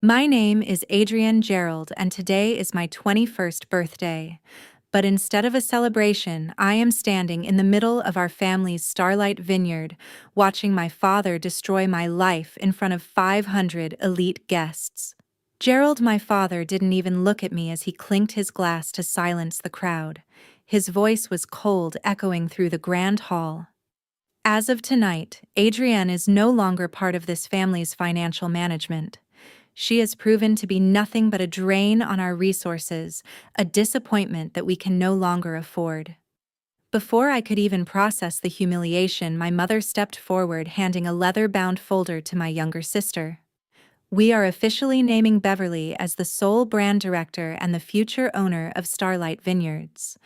My name is Adrienne Gerald, and today is my 21st birthday. But instead of a celebration, I am standing in the middle of our family's Starlight Vineyard, watching my father destroy my life in front of 500 elite guests. Gerald, my father, didn't even look at me as he clinked his glass to silence the crowd. His voice was cold, echoing through the grand hall. As of tonight, Adrienne is no longer part of this family's financial management. She has proven to be nothing but a drain on our resources, a disappointment that we can no longer afford. Before I could even process the humiliation, my mother stepped forward, handing a leather-bound folder to my younger sister. We are officially naming Beverly as the sole brand director and the future owner of Starlight Vineyards.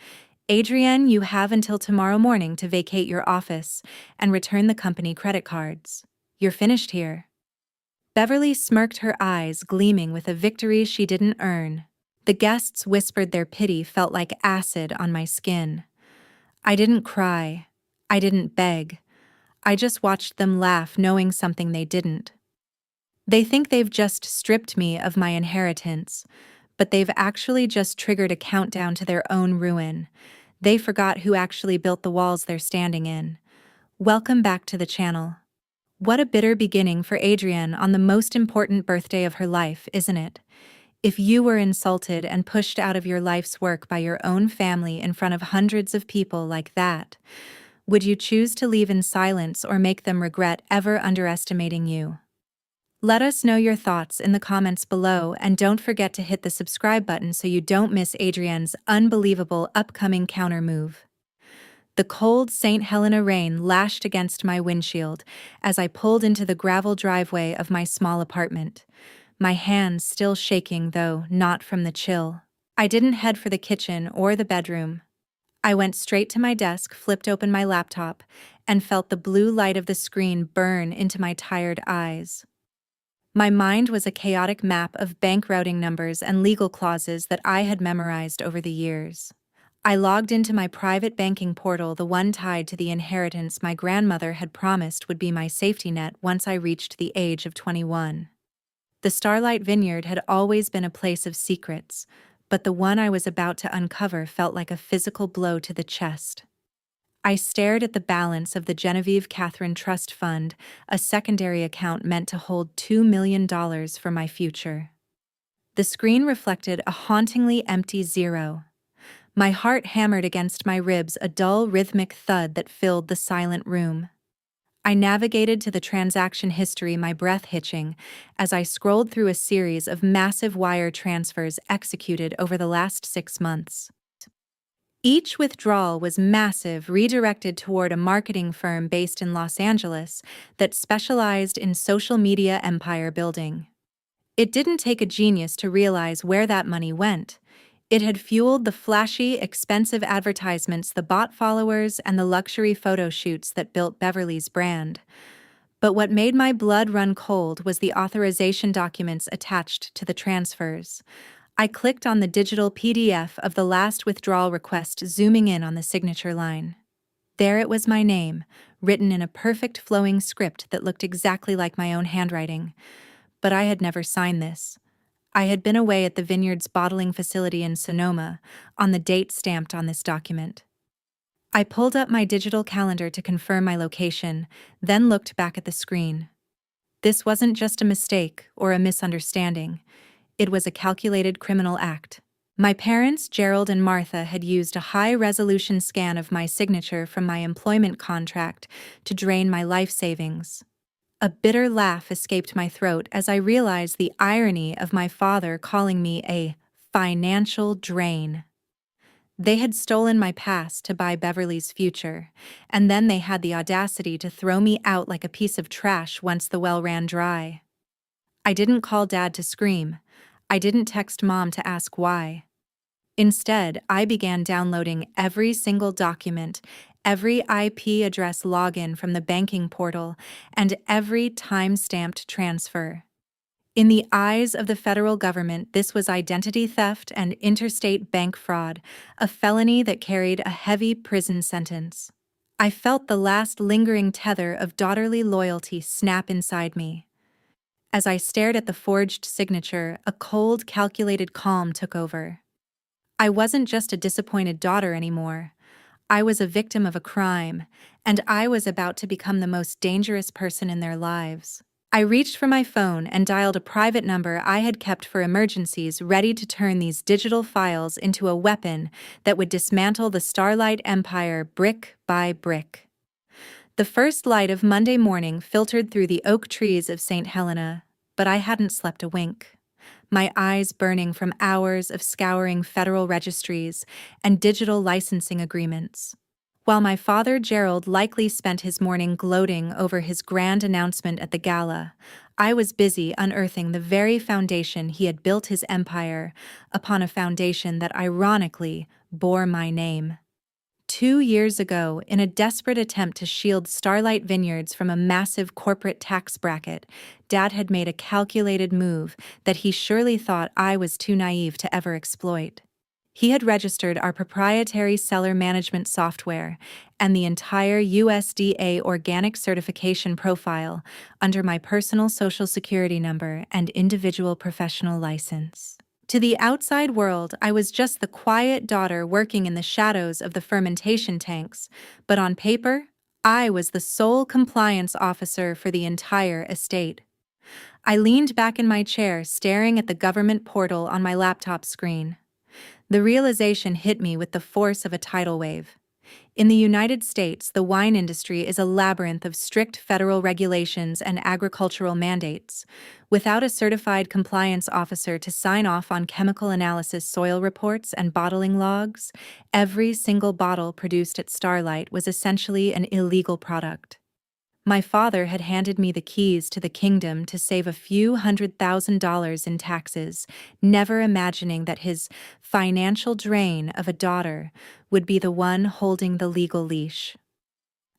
Adrienne, you have until tomorrow morning to vacate your office and return the company credit cards. You're finished here. Beverly smirked, her eyes gleaming with a victory she didn't earn. The guests whispered their pity felt like acid on my skin. I didn't cry. I didn't beg. I just watched them laugh, knowing something they didn't. They think they've just stripped me of my inheritance, but they've actually just triggered a countdown to their own ruin. They forgot who actually built the walls they're standing in. Welcome back to the channel. What a bitter beginning for Adrienne on the most important birthday of her life, isn't it? If you were insulted and pushed out of your life's work by your own family in front of hundreds of people like that, would you choose to leave in silence or make them regret ever underestimating you? Let us know your thoughts in the comments below, and don't forget to hit the subscribe button so you don't miss Adrienne's unbelievable upcoming counter move. The cold St. Helena rain lashed against my windshield as I pulled into the gravel driveway of my small apartment. My hands still shaking, though not from the chill. I didn't head for the kitchen or the bedroom. I went straight to my desk, flipped open my laptop, and felt the blue light of the screen burn into my tired eyes. My mind was a chaotic map of bank routing numbers and legal clauses that I had memorized over the years. I logged into my private banking portal, the one tied to the inheritance my grandmother had promised would be my safety net once I reached the age of 21. The Starlight Vineyard had always been a place of secrets, but the one I was about to uncover felt like a physical blow to the chest. I stared at the balance of the Genevieve Catherine Trust Fund, a secondary account meant to hold $2 million for my future. The screen reflected a hauntingly empty zero. My heart hammered against my ribs, a dull, rhythmic thud that filled the silent room. I navigated to the transaction history, my breath hitching, as I scrolled through a series of massive wire transfers executed over the last 6 months. Each withdrawal was massive, redirected toward a marketing firm based in Los Angeles that specialized in social media empire building. It didn't take a genius to realize where that money went. It had fueled the flashy, expensive advertisements, the bot followers, and the luxury photo shoots that built Beverly's brand. But what made my blood run cold was the authorization documents attached to the transfers. I clicked on the digital PDF of the last withdrawal request, zooming in on the signature line. There it was, my name, written in a perfect flowing script that looked exactly like my own handwriting. But I had never signed this. I had been away at the Vineyards bottling facility in Sonoma on the date stamped on this document. I pulled up my digital calendar to confirm my location, then looked back at the screen. This wasn't just a mistake or a misunderstanding. It was a calculated criminal act. My parents, Gerald and Martha, had used a high-resolution scan of my signature from my employment contract to drain my life savings. A bitter laugh escaped my throat as I realized the irony of my father calling me a financial drain. They had stolen my past to buy Beverly's future, and then they had the audacity to throw me out like a piece of trash once the well ran dry. I didn't call Dad to scream. I didn't text Mom to ask why. Instead, I began downloading every single document, every IP address login from the banking portal, and every time-stamped transfer. In the eyes of the federal government, this was identity theft and interstate bank fraud, a felony that carried a heavy prison sentence. I felt the last lingering tether of daughterly loyalty snap inside me. As I stared at the forged signature, a cold, calculated calm took over. I wasn't just a disappointed daughter anymore. I was a victim of a crime, and I was about to become the most dangerous person in their lives. I reached for my phone and dialed a private number I had kept for emergencies, ready to turn these digital files into a weapon that would dismantle the Starlight Empire brick by brick. The first light of Monday morning filtered through the oak trees of St. Helena, but I hadn't slept a wink. My eyes burning from hours of scouring federal registries and digital licensing agreements. While my father Gerald likely spent his morning gloating over his grand announcement at the gala, I was busy unearthing the very foundation he had built his empire upon, a foundation that ironically bore my name. 2 years ago, in a desperate attempt to shield Starlight Vineyards from a massive corporate tax bracket, Dad had made a calculated move that he surely thought I was too naive to ever exploit. He had registered our proprietary seller management software and the entire USDA organic certification profile under my personal Social Security number and individual professional license. To the outside world, I was just the quiet daughter working in the shadows of the fermentation tanks, but on paper, I was the sole compliance officer for the entire estate. I leaned back in my chair, staring at the government portal on my laptop screen. The realization hit me with the force of a tidal wave. In the United States, the wine industry is a labyrinth of strict federal regulations and agricultural mandates. Without a certified compliance officer to sign off on chemical analysis, soil reports, and bottling logs, every single bottle produced at Starlight was essentially an illegal product. My father had handed me the keys to the kingdom to save a few $100,000 in taxes, never imagining that his financial drain of a daughter would be the one holding the legal leash.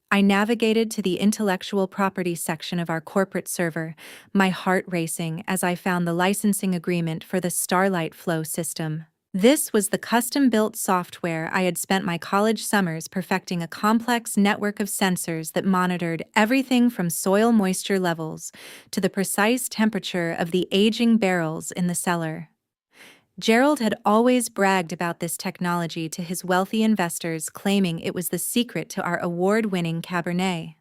I navigated to the intellectual property section of our corporate server, my heart racing as I found the licensing agreement for the Starlight Flow system. This was the custom-built software I had spent my college summers perfecting, a complex network of sensors that monitored everything from soil moisture levels to the precise temperature of the aging barrels in the cellar. Gerald had always bragged about this technology to his wealthy investors, claiming it was the secret to our award-winning Cabernet.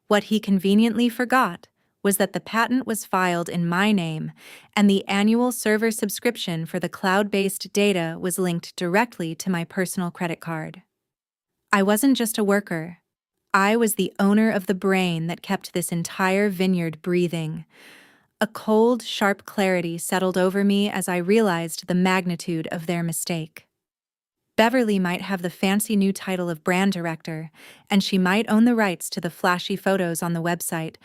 What he conveniently forgot was that the patent was filed in my name, and the annual server subscription for the cloud-based data was linked directly to my personal credit card. I wasn't just a worker. I was the owner of the brain that kept this entire vineyard breathing. A cold, sharp clarity settled over me as I realized the magnitude of their mistake. Beverly might have the fancy new title of brand director, and she might own the rights to the flashy photos on the website,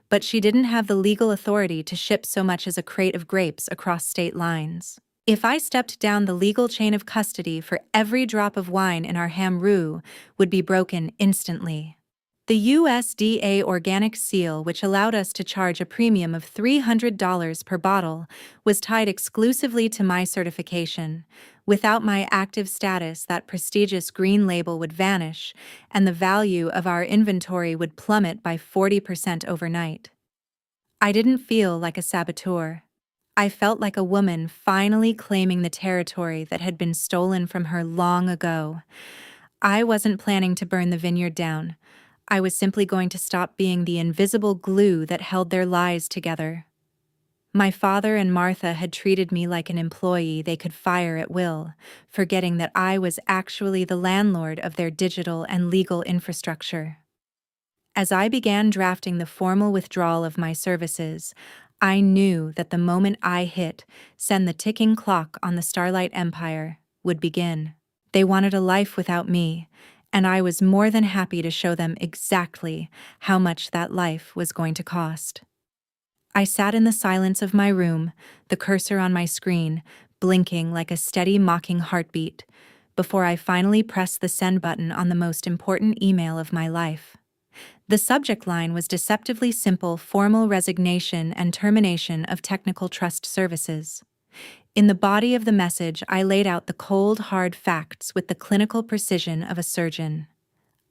but she didn't have the legal authority to ship so much as a crate of grapes across state lines. If I stepped down the legal chain of custody, for every drop of wine in our ham roux would be broken instantly. The USDA organic seal, which allowed us to charge a premium of $300 per bottle, was tied exclusively to my certification. Without my active status, that prestigious green label would vanish, and the value of our inventory would plummet by 40% overnight. I didn't feel like a saboteur. I felt like a woman finally claiming the territory that had been stolen from her long ago. I wasn't planning to burn the vineyard down. I was simply going to stop being the invisible glue that held their lies together. My father and Martha had treated me like an employee they could fire at will, forgetting that I was actually the landlord of their digital and legal infrastructure. As I began drafting the formal withdrawal of my services, I knew that the moment I hit send, the ticking clock on the Starlight Empire would begin. They wanted a life without me, and I was more than happy to show them exactly how much that life was going to cost. I sat in the silence of my room, the cursor on my screen, blinking like a steady, mocking heartbeat, before I finally pressed the send button on the most important email of my life. The subject line was deceptively simple: formal resignation and termination of technical trust services. In the body of the message, I laid out the cold, hard facts with the clinical precision of a surgeon.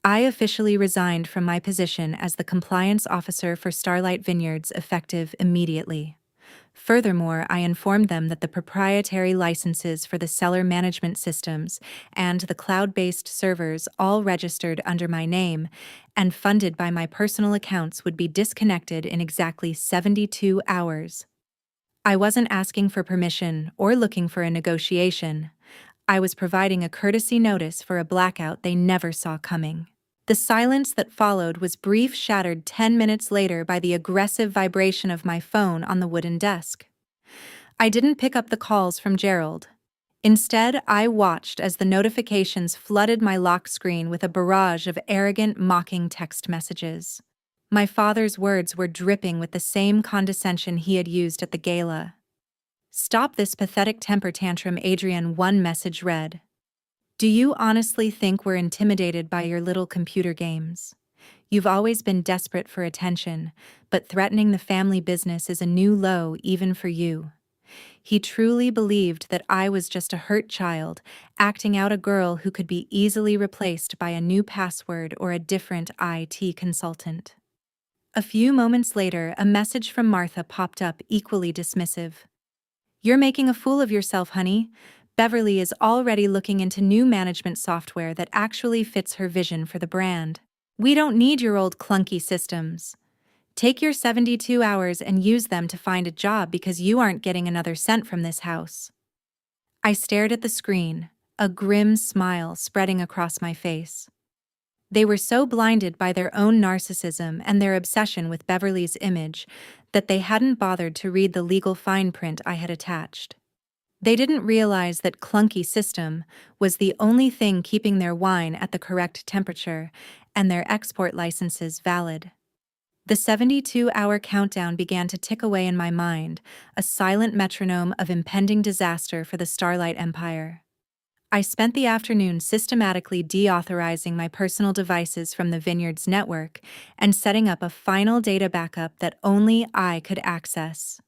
I officially resigned from my position as the compliance officer for Starlight Vineyards effective immediately. Furthermore, I informed them that the proprietary licenses for the cellar management systems and the cloud-based servers all registered under my name and funded by my personal accounts would be disconnected in exactly 72 hours. I wasn't asking for permission or looking for a negotiation. I was providing a courtesy notice for a blackout they never saw coming. The silence that followed was brief, shattered 10 minutes later by the aggressive vibration of my phone on the wooden desk. I didn't pick up the calls from Gerald. Instead, I watched as the notifications flooded my lock screen with a barrage of arrogant, mocking text messages. My father's words were dripping with the same condescension he had used at the gala. "Stop this pathetic temper tantrum," Adrienne, one message read. "Do you honestly think we're intimidated by your little computer games? You've always been desperate for attention, but threatening the family business is a new low even for you." He truly believed that I was just a hurt child, acting out a girl who could be easily replaced by a new password or a different IT consultant. A few moments later, a message from Martha popped up, equally dismissive. "You're making a fool of yourself, honey. Beverly is already looking into new management software that actually fits her vision for the brand. We don't need your old clunky systems. Take your 72 hours and use them to find a job because you aren't getting another cent from this house." I stared at the screen, a grim smile spreading across my face. They were so blinded by their own narcissism and their obsession with Beverly's image that they hadn't bothered to read the legal fine print I had attached. They didn't realize that "clunky system" was the only thing keeping their wine at the correct temperature and their export licenses valid. The 72-hour countdown began to tick away in my mind, a silent metronome of impending disaster for the Starlight Empire. I spent the afternoon systematically deauthorizing my personal devices from the Vineyards network and setting up a final data backup that only I could access.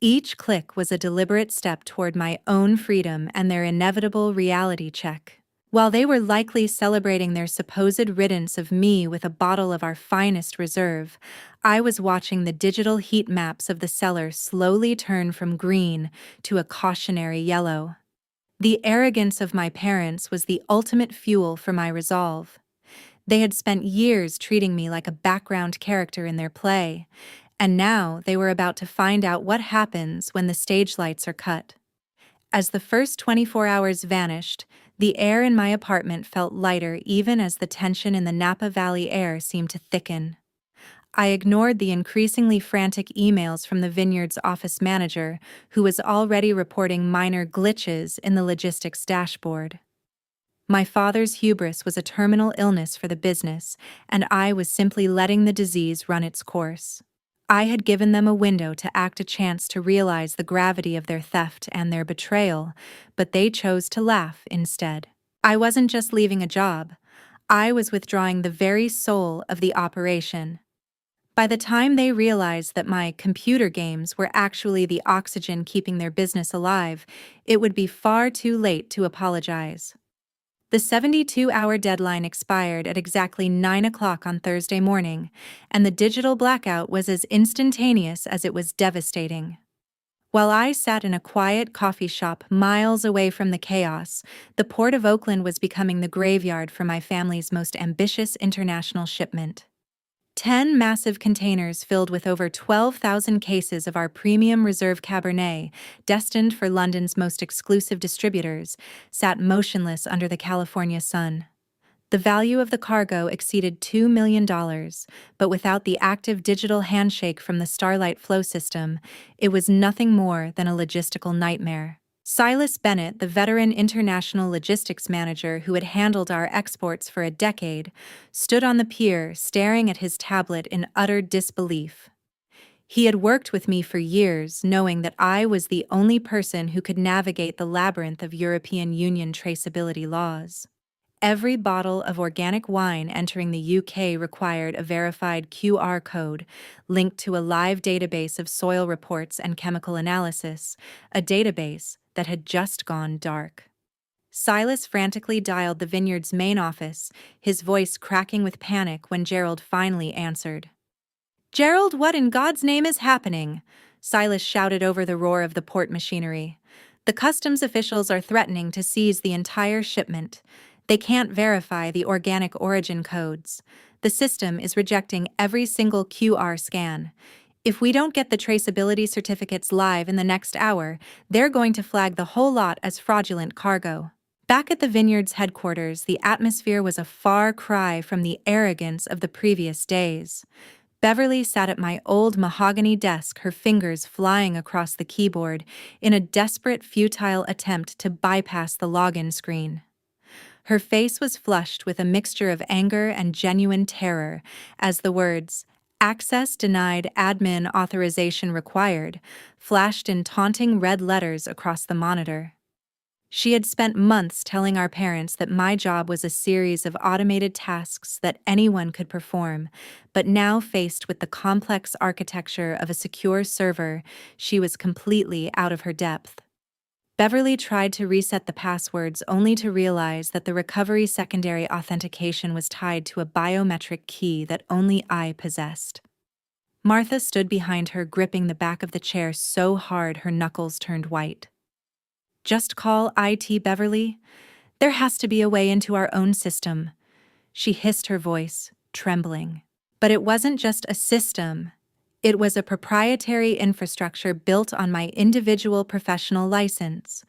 Each click was a deliberate step toward my own freedom and their inevitable reality check. While they were likely celebrating their supposed riddance of me with a bottle of our finest reserve, I was watching the digital heat maps of the cellar slowly turn from green to a cautionary yellow. The arrogance of my parents was the ultimate fuel for my resolve. They had spent years treating me like a background character in their play, and now they were about to find out what happens when the stage lights are cut. As the first 24 hours vanished, the air in my apartment felt lighter even as the tension in the Napa Valley air seemed to thicken. I ignored the increasingly frantic emails from the Vineyard's office manager, who was already reporting minor glitches in the logistics dashboard. My father's hubris was a terminal illness for the business, and I was simply letting the disease run its course. I had given them a window to act, a chance to realize the gravity of their theft and their betrayal, but they chose to laugh instead. I wasn't just leaving a job. I was withdrawing the very soul of the operation. By the time they realized that my computer games were actually the oxygen keeping their business alive, it would be far too late to apologize. The 72-hour deadline expired at exactly 9 o'clock on Thursday morning, and the digital blackout was as instantaneous as it was devastating. While I sat in a quiet coffee shop miles away from the chaos, the Port of Oakland was becoming the graveyard for my family's most ambitious international shipment. 10 massive containers filled with over 12,000 cases of our premium reserve Cabernet, destined for London's most exclusive distributors, sat motionless under the California sun. The value of the cargo exceeded $2 million, but without the active digital handshake from the Starlight flow system, it was nothing more than a logistical nightmare. Silas Bennett, the veteran international logistics manager who had handled our exports for a decade, stood on the pier staring at his tablet in utter disbelief. He had worked with me for years, knowing that I was the only person who could navigate the labyrinth of European Union traceability laws. Every bottle of organic wine entering the UK required a verified QR code linked to a live database of soil reports and chemical analysis, a database that had just gone dark. Silas frantically dialed the vineyard's main office, his voice cracking with panic when Gerald finally answered. "Gerald, what in God's name is happening?" Silas shouted over the roar of the port machinery. "The customs officials are threatening to seize the entire shipment. They can't verify the organic origin codes. The system is rejecting every single QR scan. If we don't get the traceability certificates live in the next hour, they're going to flag the whole lot as fraudulent cargo." Back at the vineyard's headquarters, the atmosphere was a far cry from the arrogance of the previous days. Beverly sat at my old mahogany desk, her fingers flying across the keyboard in a desperate, futile attempt to bypass the login screen. Her face was flushed with a mixture of anger and genuine terror as the words, "Access denied, admin authorization required," flashed in taunting red letters across the monitor. She had spent months telling our parents that my job was a series of automated tasks that anyone could perform, but now faced with the complex architecture of a secure server, she was completely out of her depth. Beverly tried to reset the passwords only to realize that the recovery secondary authentication was tied to a biometric key that only I possessed. Martha stood behind her, gripping the back of the chair so hard her knuckles turned white. "Just call IT, Beverly. There has to be a way into our own system," she hissed, her voice trembling. But it wasn't just a system. It was a proprietary infrastructure built on my individual professional license.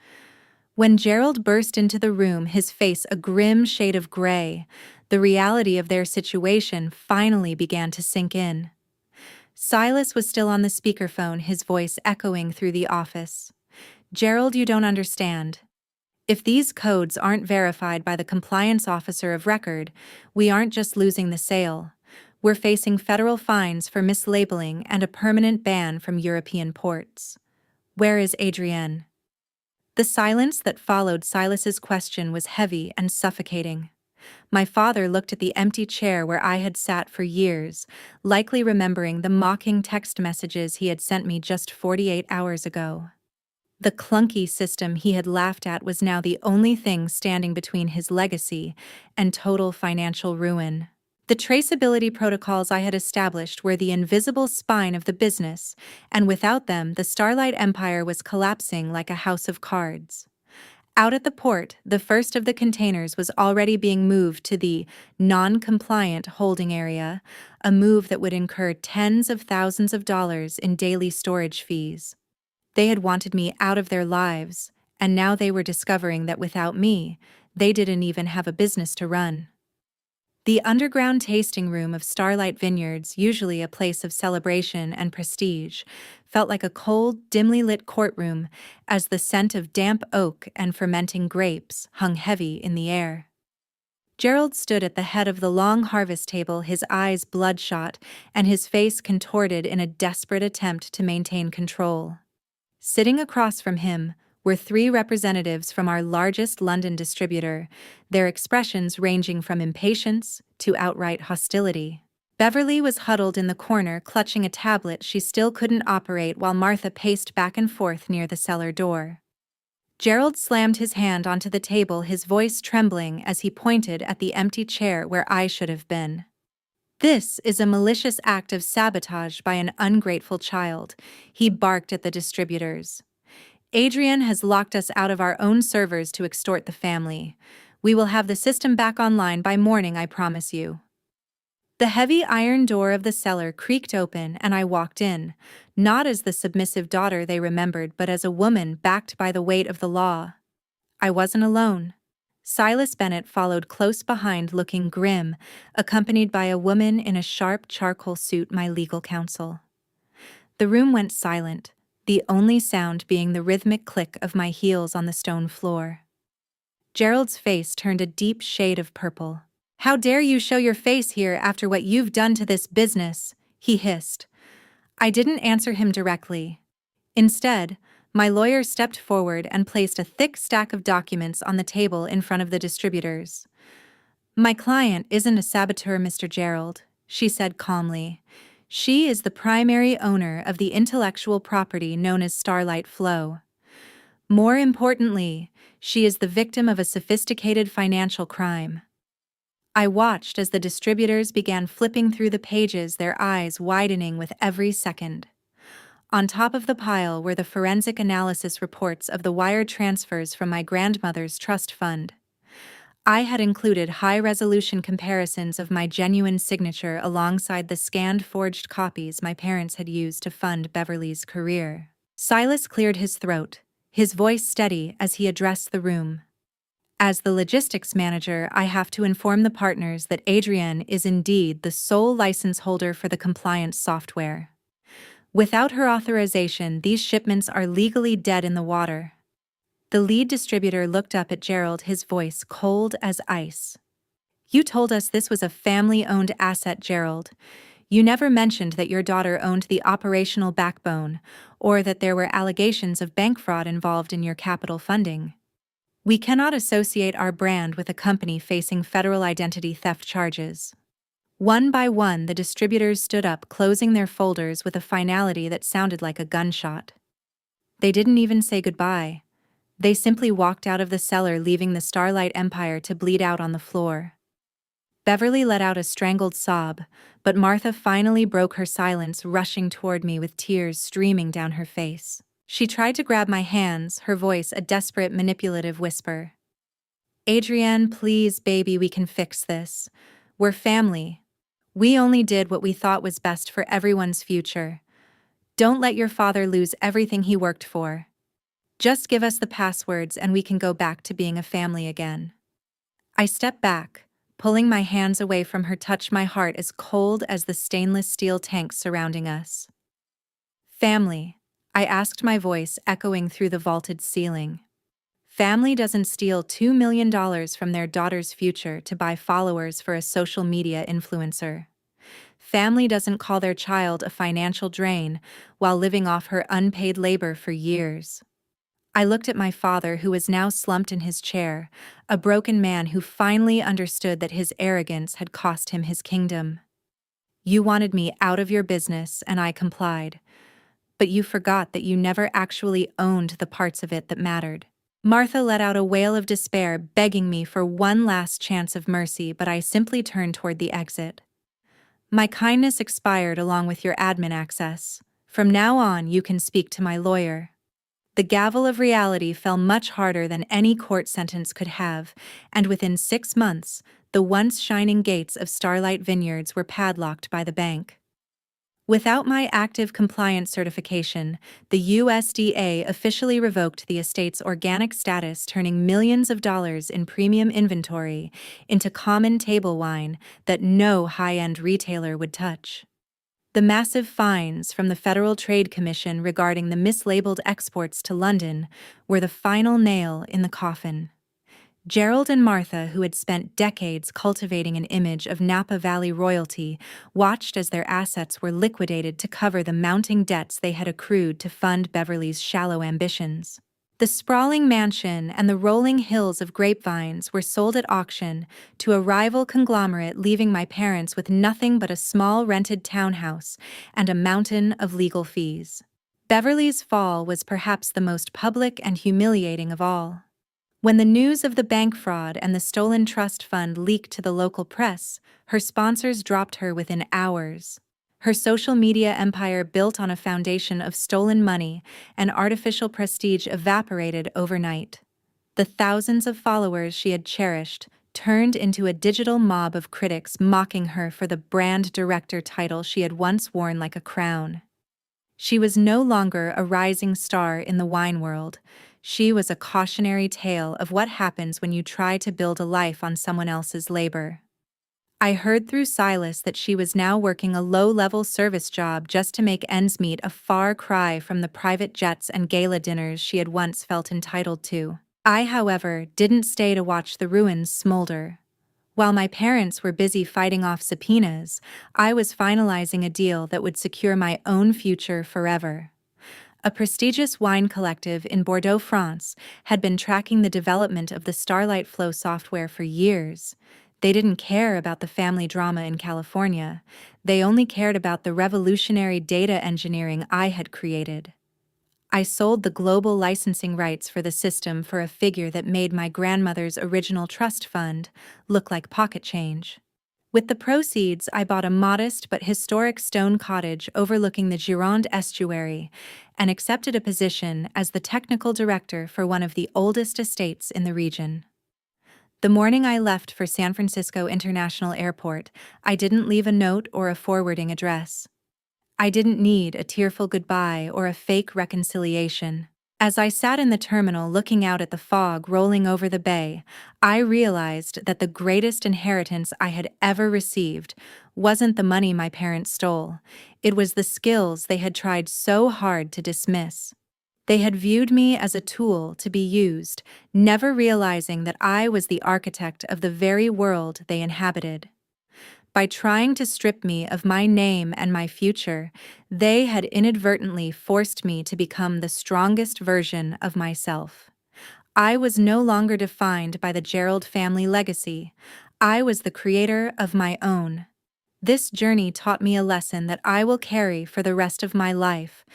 When Gerald burst into the room, his face a grim shade of gray, the reality of their situation finally began to sink in. Silas was still on the speakerphone, his voice echoing through the office. "Gerald, you don't understand. If these codes aren't verified by the compliance officer of record, we aren't just losing the sale. We're facing federal fines for mislabeling and a permanent ban from European ports. Where is Adrienne?" The silence that followed Silas's question was heavy and suffocating. My father looked at the empty chair where I had sat for years, likely remembering the mocking text messages he had sent me just 48 hours ago. The clunky system he had laughed at was now the only thing standing between his legacy and total financial ruin. The traceability protocols I had established were the invisible spine of the business, and without them, the Starlight Empire was collapsing like a house of cards. Out at the port, the first of the containers was already being moved to the non-compliant holding area, a move that would incur tens of thousands of dollars in daily storage fees. They had wanted me out of their lives, and now they were discovering that without me, they didn't even have a business to run. The underground tasting room of Starlight Vineyards, usually a place of celebration and prestige, felt like a cold, dimly lit courtroom as the scent of damp oak and fermenting grapes hung heavy in the air. Gerald stood at the head of the long harvest table, his eyes bloodshot and his face contorted in a desperate attempt to maintain control. Sitting across from him were 3 representatives from our largest London distributor, their expressions ranging from impatience to outright hostility. Beverly was huddled in the corner, clutching a tablet she still couldn't operate, while Martha paced back and forth near the cellar door. Gerald slammed his hand onto the table, his voice trembling as he pointed at the empty chair where I should have been. "This is a malicious act of sabotage by an ungrateful child," he barked at the distributors. "Adrienne has locked us out of our own servers to extort the family. We will have the system back online by morning, I promise you." The heavy iron door of the cellar creaked open and I walked in, not as the submissive daughter they remembered, but as a woman backed by the weight of the law. I wasn't alone. Silas Bennett followed close behind, looking grim, accompanied by a woman in a sharp charcoal suit, my legal counsel. The room went silent, the only sound being the rhythmic click of my heels on the stone floor. Gerald's face turned a deep shade of purple. "How dare you show your face here after what you've done to this business?" he hissed. I didn't answer him directly. Instead, my lawyer stepped forward and placed a thick stack of documents on the table in front of the distributors. "My client isn't a saboteur, Mr. Gerald," she said calmly. "She is the primary owner of the intellectual property known as Starlight Flow. More importantly, she is the victim of a sophisticated financial crime. I watched as the distributors began flipping through the pages, their eyes widening with every second. On top of the pile were the forensic analysis reports of the wire transfers from my grandmother's trust fund. I had included high-resolution comparisons of my genuine signature alongside the scanned forged copies my parents had used to fund Beverly's career. Silas cleared his throat, his voice steady as he addressed the room. As the logistics manager, I have to inform the partners that Adrienne is indeed the sole license holder for the compliance software. Without her authorization, these shipments are legally dead in the water. The lead distributor looked up at Gerald, his voice cold as ice. You told us this was a family-owned asset, Gerald. You never mentioned that your daughter owned the operational backbone, or that there were allegations of bank fraud involved in your capital funding. We cannot associate our brand with a company facing federal identity theft charges. One by one, the distributors stood up, closing their folders with a finality that sounded like a gunshot. They didn't even say goodbye. They simply walked out of the cellar, leaving the Starlight Empire to bleed out on the floor. Beverly let out a strangled sob, but Martha finally broke her silence, rushing toward me with tears streaming down her face. She tried to grab my hands, her voice a desperate, manipulative whisper. Adrienne, please, baby, we can fix this. We're family. We only did what we thought was best for everyone's future. Don't let your father lose everything he worked for. Just give us the passwords and we can go back to being a family again. I stepped back, pulling my hands away from her touch, my heart as cold as the stainless steel tanks surrounding us. Family, I asked, my voice echoing through the vaulted ceiling. Family doesn't steal $2 million from their daughter's future to buy followers for a social media influencer. Family doesn't call their child a financial drain while living off her unpaid labor for years. I looked at my father, who was now slumped in his chair, a broken man who finally understood that his arrogance had cost him his kingdom. You wanted me out of your business, and I complied. But you forgot that you never actually owned the parts of it that mattered. Martha let out a wail of despair, begging me for one last chance of mercy, but I simply turned toward the exit. My kindness expired along with your admin access. From now on, you can speak to my lawyer. The gavel of reality fell much harder than any court sentence could have, and within 6 months, the once shining gates of Starlight Vineyards were padlocked by the bank. Without my active compliance certification, the USDA officially revoked the estate's organic status, turning millions of dollars in premium inventory into common table wine that no high-end retailer would touch. The massive fines from the Federal Trade Commission regarding the mislabeled exports to London were the final nail in the coffin. Gerald and Martha, who had spent decades cultivating an image of Napa Valley royalty, watched as their assets were liquidated to cover the mounting debts they had accrued to fund Beverly's shallow ambitions. The sprawling mansion and the rolling hills of grapevines were sold at auction to a rival conglomerate, leaving my parents with nothing but a small rented townhouse and a mountain of legal fees. Beverly's fall was perhaps the most public and humiliating of all. When the news of the bank fraud and the stolen trust fund leaked to the local press, her sponsors dropped her within hours. Her social media empire, built on a foundation of stolen money and artificial prestige, evaporated overnight. The thousands of followers she had cherished turned into a digital mob of critics, mocking her for the brand director title she had once worn like a crown. She was no longer a rising star in the wine world. She was a cautionary tale of what happens when you try to build a life on someone else's labor. I heard through Silas that she was now working a low-level service job just to make ends meet, a far cry from the private jets and gala dinners she had once felt entitled to. I, however, didn't stay to watch the ruins smolder. While my parents were busy fighting off subpoenas, I was finalizing a deal that would secure my own future forever. A prestigious wine collective in Bordeaux, France, had been tracking the development of the Starlight Flow software for years. They didn't care about the family drama in California. They only cared about the revolutionary data engineering I had created. I sold the global licensing rights for the system for a figure that made my grandmother's original trust fund look like pocket change. With the proceeds, I bought a modest but historic stone cottage overlooking the Gironde estuary and accepted a position as the technical director for one of the oldest estates in the region. The morning I left for San Francisco International Airport, I didn't leave a note or a forwarding address. I didn't need a tearful goodbye or a fake reconciliation. As I sat in the terminal looking out at the fog rolling over the bay, I realized that the greatest inheritance I had ever received wasn't the money my parents stole. It was the skills they had tried so hard to dismiss. They had viewed me as a tool to be used, never realizing that I was the architect of the very world they inhabited. By trying to strip me of my name and my future, they had inadvertently forced me to become the strongest version of myself. I was no longer defined by the Gerald family legacy. I was the creator of my own. This journey taught me a lesson that I will carry for the rest of my life.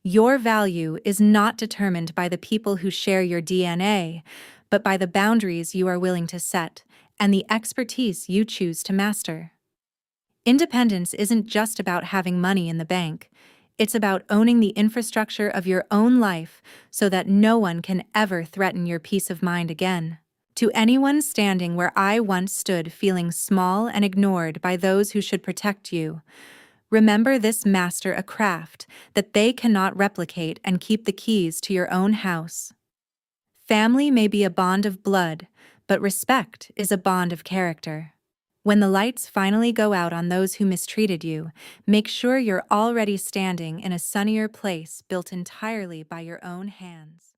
Your value is not determined by the people who share your DNA, but by the boundaries you are willing to set and the expertise you choose to master. Independence isn't just about having money in the bank. It's about owning the infrastructure of your own life so that no one can ever threaten your peace of mind again. To anyone standing where I once stood feeling small and ignored by those who should protect you, remember this: master a craft that they cannot replicate and keep the keys to your own house. Family may be a bond of blood, but respect is a bond of character. When the lights finally go out on those who mistreated you, make sure you're already standing in a sunnier place built entirely by your own hands.